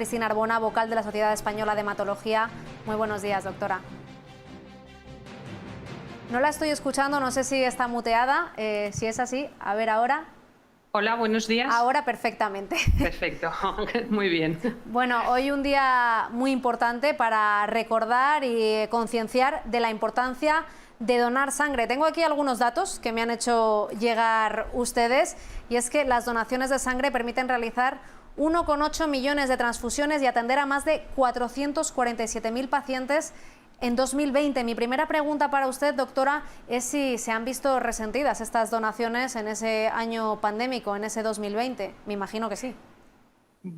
Cristina Arbona, vocal de la Sociedad Española de Hematología. Muy buenos días, doctora. No la estoy escuchando, no sé si está muteada. Si es así, a ver ahora. Hola, buenos días. Ahora perfectamente. Perfecto, muy bien. Bueno, hoy un día muy importante para recordar y concienciar de la importancia de donar sangre. Tengo aquí algunos datos que me han hecho llegar ustedes, y es que las donaciones de sangre permiten realizar 1,8 millones de transfusiones y atender a más de 447.000 pacientes en 2020. Mi primera pregunta para usted, doctora, es si se han visto resentidas estas donaciones en ese año pandémico, en ese 2020. Me imagino que sí.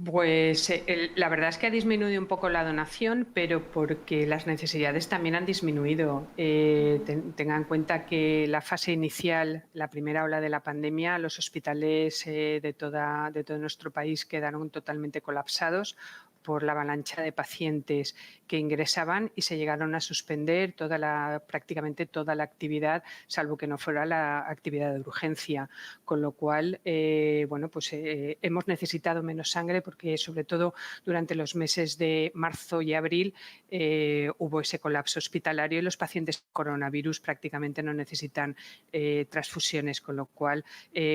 Pues la verdad es que ha disminuido un poco la donación, pero porque las necesidades también han disminuido. Tenga en cuenta que la fase inicial, la primera ola de la pandemia, los hospitales de todo nuestro país quedaron totalmente colapsados por la avalancha de pacientes que ingresaban, y se llegaron a suspender prácticamente toda la actividad, salvo que no fuera la actividad de urgencia, con lo cual hemos necesitado menos sangre porque, sobre todo durante los meses de marzo y abril, hubo ese colapso hospitalario y los pacientes con coronavirus prácticamente no necesitan transfusiones, con lo cual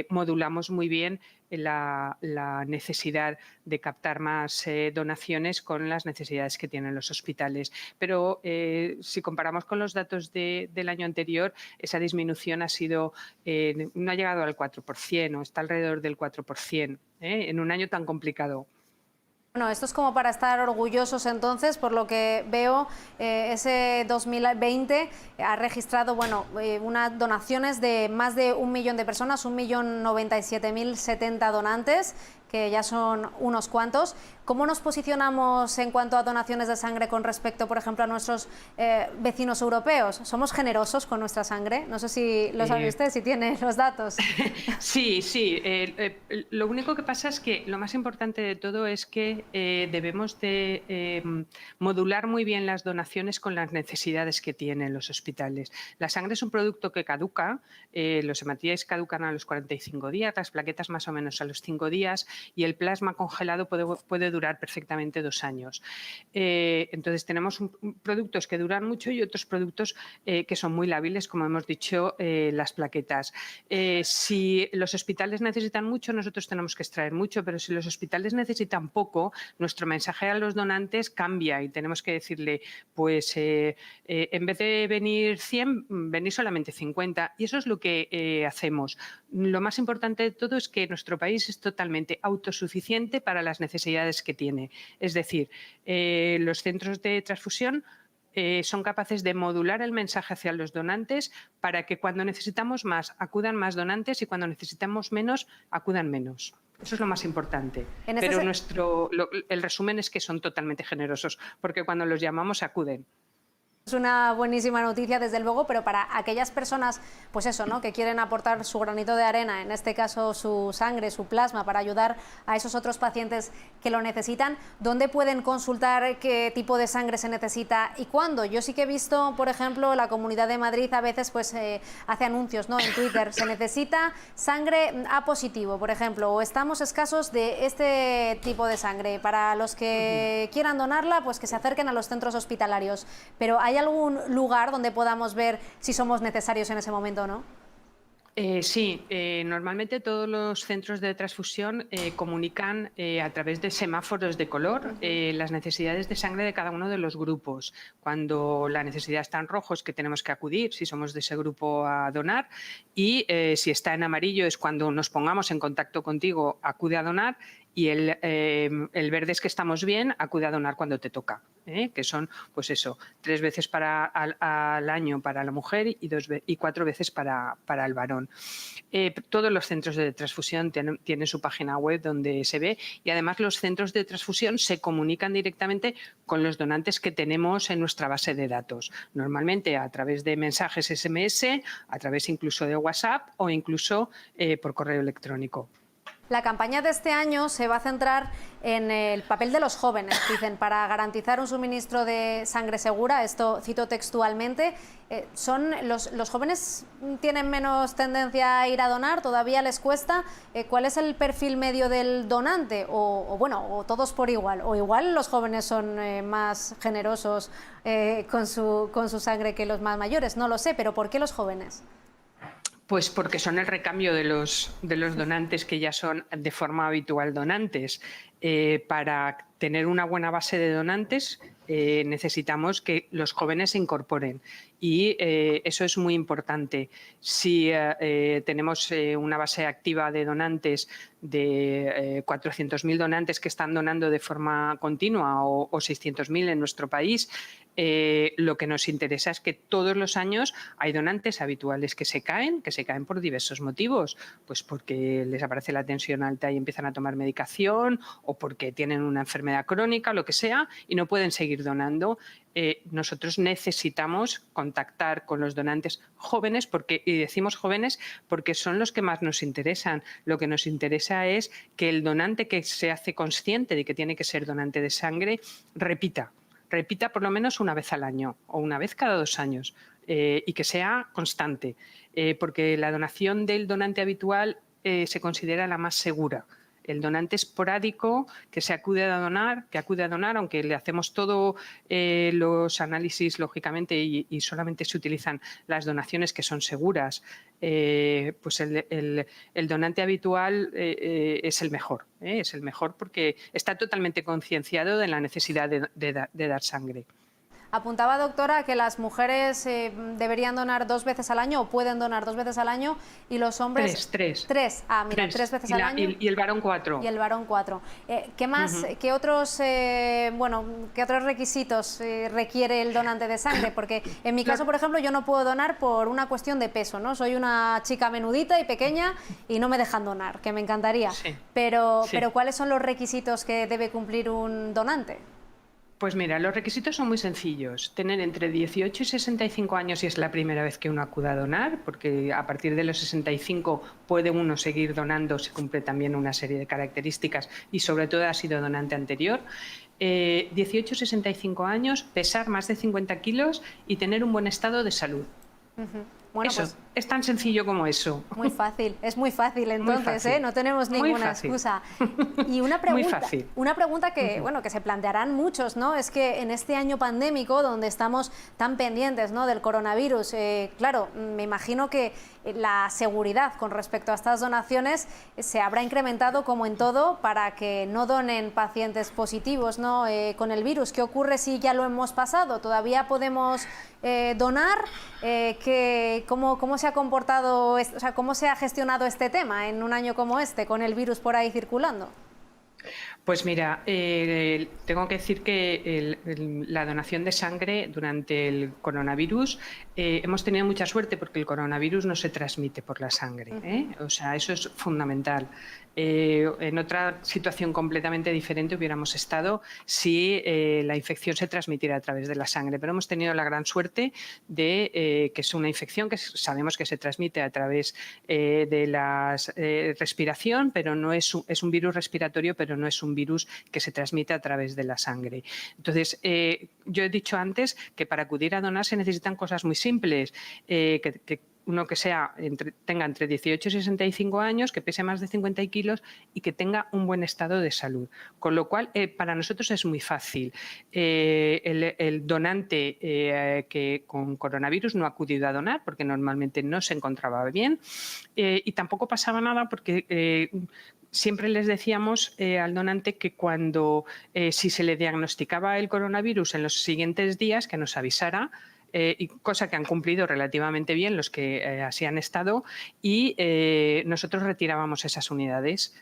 modulamos muy bien la necesidad de captar más donaciones con las necesidades que tienen los hospitales. Pero si comparamos con los datos del año anterior, esa disminución no ha llegado al 4%, o está alrededor del 4%, en un año tan complicado. Bueno, esto es como para estar orgullosos entonces. Por lo que veo, ese 2020 ha registrado unas donaciones de más de 1 millón de personas, 1.097.070 donantes, que ya son unos cuantos. ¿Cómo nos posicionamos en cuanto a donaciones de sangre con respecto, por ejemplo, a nuestros vecinos europeos? ¿Somos generosos con nuestra sangre? No sé si lo sabe usted, si tiene los datos. Sí, sí. Lo único que pasa es que lo más importante de todo es que debemos de modular muy bien las donaciones con las necesidades que tienen los hospitales. La sangre es un producto que caduca, los hematíes caducan a los 45 días, las plaquetas más o menos a los 5 días, y el plasma congelado puede durar perfectamente 2 años. Entonces tenemos productos que duran mucho y otros productos que son muy lábiles, como hemos dicho, las plaquetas. Si los hospitales necesitan mucho, nosotros tenemos que extraer mucho, pero si los hospitales necesitan poco, nuestro mensaje a los donantes cambia y tenemos que decirle, pues en vez de venir 100, venir solamente 50, y eso es lo que hacemos. Lo más importante de todo es que nuestro país es totalmente autosuficiente para las necesidades que tiene. Es decir, los centros de transfusión son capaces de modular el mensaje hacia los donantes para que cuando necesitamos más acudan más donantes y cuando necesitamos menos acudan menos. Eso es lo más importante. Pero el resumen es que son totalmente generosos, porque cuando los llamamos acuden. Es una buenísima noticia, desde luego, pero para aquellas personas, pues eso, ¿no?, que quieren aportar su granito de arena, en este caso su sangre, su plasma, para ayudar a esos otros pacientes que lo necesitan, ¿dónde pueden consultar qué tipo de sangre se necesita y cuándo? Yo sí que he visto, por ejemplo, la Comunidad de Madrid a veces hace anuncios, ¿no?, en Twitter: se necesita sangre A positivo, por ejemplo, o estamos escasos de este tipo de sangre. Para los que quieran donarla, pues que se acerquen a los centros hospitalarios. Pero ¿hay algún lugar donde podamos ver si somos necesarios en ese momento o no? Sí, normalmente todos los centros de transfusión comunican a través de semáforos de color las necesidades de sangre de cada uno de los grupos. Cuando la necesidad está en rojo es que tenemos que acudir, si somos de ese grupo, a donar, y si está en amarillo es cuando nos pongamos en contacto contigo, acude a donar, y el verde es que estamos bien, acude a donar cuando te toca. Que son, pues eso, 3 veces al año para la mujer y 4 veces para el varón. Todos los centros de transfusión tienen su página web donde se ve, y además los centros de transfusión se comunican directamente con los donantes que tenemos en nuestra base de datos, normalmente a través de mensajes SMS, a través incluso de WhatsApp o incluso por correo electrónico. La campaña de este año se va a centrar en el papel de los jóvenes, dicen, para garantizar un suministro de sangre segura. Esto cito textualmente. ¿Los jóvenes tienen menos tendencia a ir a donar? ¿Todavía les cuesta? ¿Cuál es el perfil medio del donante? O todos por igual. O igual los jóvenes son más generosos con su sangre que los más mayores. No lo sé, pero ¿por qué los jóvenes? Pues porque son el recambio de los donantes que ya son de forma habitual donantes. Para tener una buena base de donantes necesitamos que los jóvenes se incorporen y eso es muy importante. Si tenemos una base activa de donantes de 400.000 donantes que están donando de forma continua o 600.000 en nuestro país, lo que nos interesa es que todos los años hay donantes habituales que se caen por diversos motivos, pues porque les aparece la tensión alta y empiezan a tomar medicación o porque tienen una enfermedad crónica, lo que sea, y no pueden seguir donando. Nosotros necesitamos contactar con los donantes jóvenes, y decimos jóvenes porque son los que más nos interesan. Lo que nos interesa es que el donante que se hace consciente de que tiene que ser donante de sangre repita por lo menos una vez al año o una vez cada 2 años y que sea constante, porque la donación del donante habitual se considera la más segura. El donante esporádico que acude a donar, aunque le hacemos todos los análisis lógicamente y solamente se utilizan las donaciones que son seguras, pues el donante habitual es el mejor. Es el mejor porque está totalmente concienciado de la necesidad de dar sangre. Apuntaba, doctora, que las mujeres deberían donar 2 veces al año o pueden donar 2 veces al año y los hombres... Tres. 3 veces al año. Y el varón 4. Y el varón 4. ¿Qué más, qué otros requisitos requiere el donante de sangre? Porque en mi caso, por ejemplo, yo no puedo donar por una cuestión de peso, ¿no? Soy una chica menudita y pequeña y no me dejan donar, que me encantaría. Sí. Pero ¿cuáles son los requisitos que debe cumplir un donante? Pues mira, los requisitos son muy sencillos. Tener entre 18 y 65 años si es la primera vez que uno acuda a donar, porque a partir de los 65 puede uno seguir donando, se cumple también una serie de características y sobre todo ha sido donante anterior. 18 y 65 años, pesar más de 50 kilos y tener un buen estado de salud. Bueno, eso, pues, es tan sencillo como eso. Muy fácil, es muy fácil entonces, muy fácil. No tenemos ninguna excusa. Y una pregunta que, bueno, que se plantearán muchos, ¿no? Es que en este año pandémico, donde estamos tan pendientes, ¿no?, del coronavirus, claro, me imagino que la seguridad con respecto a estas donaciones se habrá incrementado como en todo para que no donen pacientes positivos, ¿no?, con el virus. ¿Qué ocurre si ya lo hemos pasado? ¿Todavía podemos donar? ¿Cómo se ha comportado, o sea, cómo se ha gestionado este tema en un año como este, con el virus por ahí circulando? Pues mira, tengo que decir que la donación de sangre durante el coronavirus hemos tenido mucha suerte porque el coronavirus no se transmite por la sangre, O sea, eso es fundamental. En otra situación completamente diferente hubiéramos estado si la infección se transmitiera a través de la sangre, pero hemos tenido la gran suerte de que es una infección que sabemos que se transmite a través de la respiración, pero no es un virus respiratorio, pero no es un virus que se transmite a través de la sangre. Entonces, yo he dicho antes que para acudir a donar se necesitan cosas muy simples, que uno que tenga entre 18 y 65 años, que pese más de 50 kilos y que tenga un buen estado de salud. Con lo cual, para nosotros es muy fácil. El donante que con coronavirus no ha acudido a donar porque normalmente no se encontraba bien y tampoco pasaba nada porque siempre les decíamos al donante que si se le diagnosticaba el coronavirus en los siguientes días, que nos avisara, cosa que han cumplido relativamente bien los que así han estado, y nosotros retirábamos esas unidades.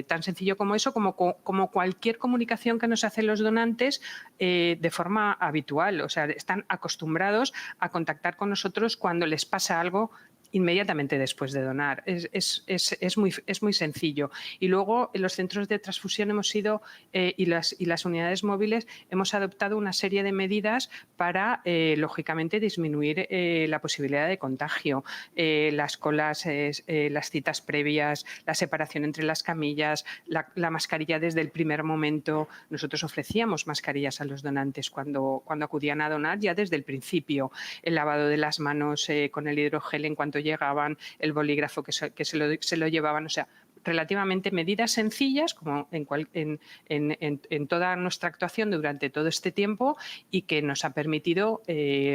Tan sencillo como eso, como cualquier comunicación que nos hacen los donantes de forma habitual. O sea, están acostumbrados a contactar con nosotros cuando les pasa algo inmediatamente después de donar. Es muy sencillo. Y luego en los centros de transfusión hemos ido y las unidades móviles hemos adoptado una serie de medidas para, lógicamente, disminuir la posibilidad de contagio. Las colas, las citas previas, la separación entre las camillas, la mascarilla desde el primer momento. Nosotros ofrecíamos mascarillas a los donantes cuando acudían a donar ya desde el principio. El lavado de las manos con el hidrogel en cuanto llegaban, el bolígrafo que se lo llevaban, o sea, relativamente medidas sencillas como en toda nuestra actuación durante todo este tiempo y que nos ha permitido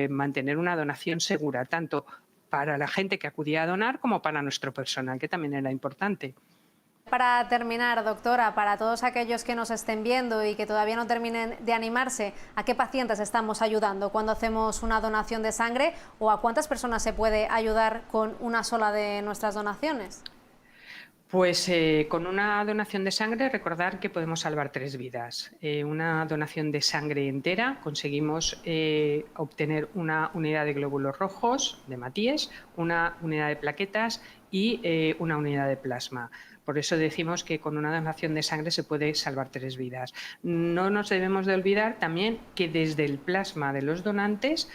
mantener una donación segura, tanto para la gente que acudía a donar como para nuestro personal, que también era importante. Para terminar, doctora, para todos aquellos que nos estén viendo y que todavía no terminen de animarse, ¿a qué pacientes estamos ayudando cuando hacemos una donación de sangre o a cuántas personas se puede ayudar con una sola de nuestras donaciones? Pues con una donación de sangre, recordar que podemos salvar 3 vidas. Una donación de sangre entera, conseguimos obtener una unidad de glóbulos rojos, de Matías, una unidad de plaquetas y una unidad de plasma. Por eso decimos que con una donación de sangre se puede salvar 3 vidas. No nos debemos de olvidar también que desde el plasma de los donantes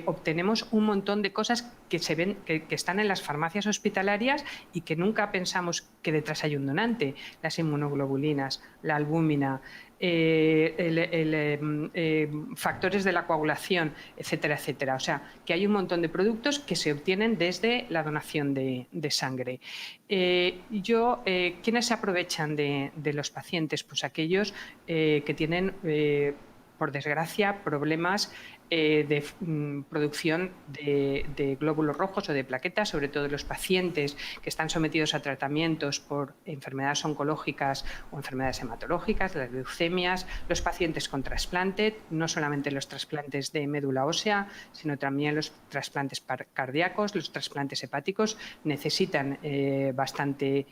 obtenemos un montón de cosas que se ven, que están en las farmacias hospitalarias y que nunca pensamos que detrás hay un donante. Las inmunoglobulinas, la albúmina, factores de la coagulación, etcétera, etcétera. O sea, que hay un montón de productos que se obtienen desde la donación de sangre. ¿Quiénes se aprovechan de los pacientes? Pues aquellos que tienen, por desgracia, problemas de producción de glóbulos rojos o de plaquetas, sobre todo los pacientes que están sometidos a tratamientos por enfermedades oncológicas o enfermedades hematológicas, las leucemias, los pacientes con trasplante, no solamente los trasplantes de médula ósea, sino también los trasplantes cardíacos, los trasplantes hepáticos, necesitan bastante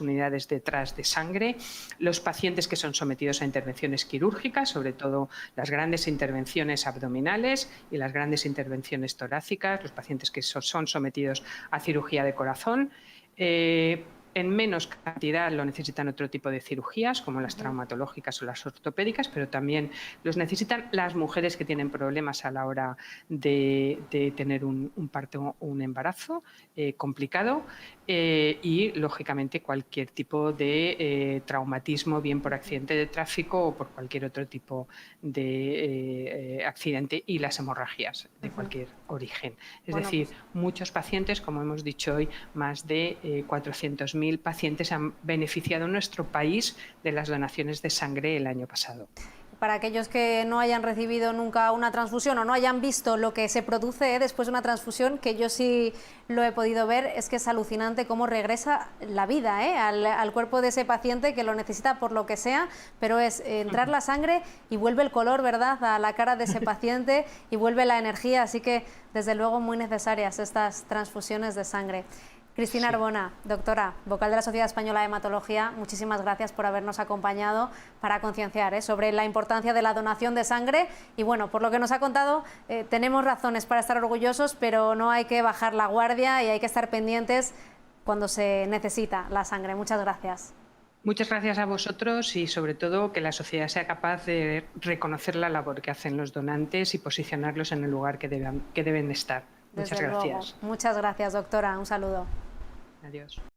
unidades detrás de sangre. Los pacientes que son sometidos a intervenciones quirúrgicas, sobre todo las grandes intervenciones abdominales y las grandes intervenciones torácicas, los pacientes que son sometidos a cirugía de corazón. En menos cantidad lo necesitan otro tipo de cirugías, como las traumatológicas o las ortopédicas, pero también los necesitan las mujeres que tienen problemas a la hora de tener un parto o un embarazo complicado y, lógicamente, cualquier tipo de traumatismo, bien por accidente de tráfico o por cualquier otro tipo de accidente, y las hemorragias de cualquier origen. Es decir, muchos pacientes, como hemos dicho hoy, más de 400.000 pacientes han beneficiado en nuestro país de las donaciones de sangre el año pasado. Para aquellos que no hayan recibido nunca una transfusión o no hayan visto lo que se produce después de una transfusión, que yo sí lo he podido ver, es que es alucinante cómo regresa la vida al cuerpo de ese paciente que lo necesita por lo que sea, pero es entrar la sangre y vuelve el color, ¿verdad?, a la cara de ese paciente y vuelve la energía, así que desde luego muy necesarias estas transfusiones de sangre. Cristina Arbona, doctora, vocal de la Sociedad Española de Hematología, muchísimas gracias por habernos acompañado para concienciar sobre la importancia de la donación de sangre y, bueno, por lo que nos ha contado, tenemos razones para estar orgullosos, pero no hay que bajar la guardia y hay que estar pendientes cuando se necesita la sangre. Muchas gracias. Muchas gracias a vosotros y, sobre todo, que la sociedad sea capaz de reconocer la labor que hacen los donantes y posicionarlos en el lugar que deben estar. Muchas gracias. Muchas gracias, doctora. Un saludo. Adiós.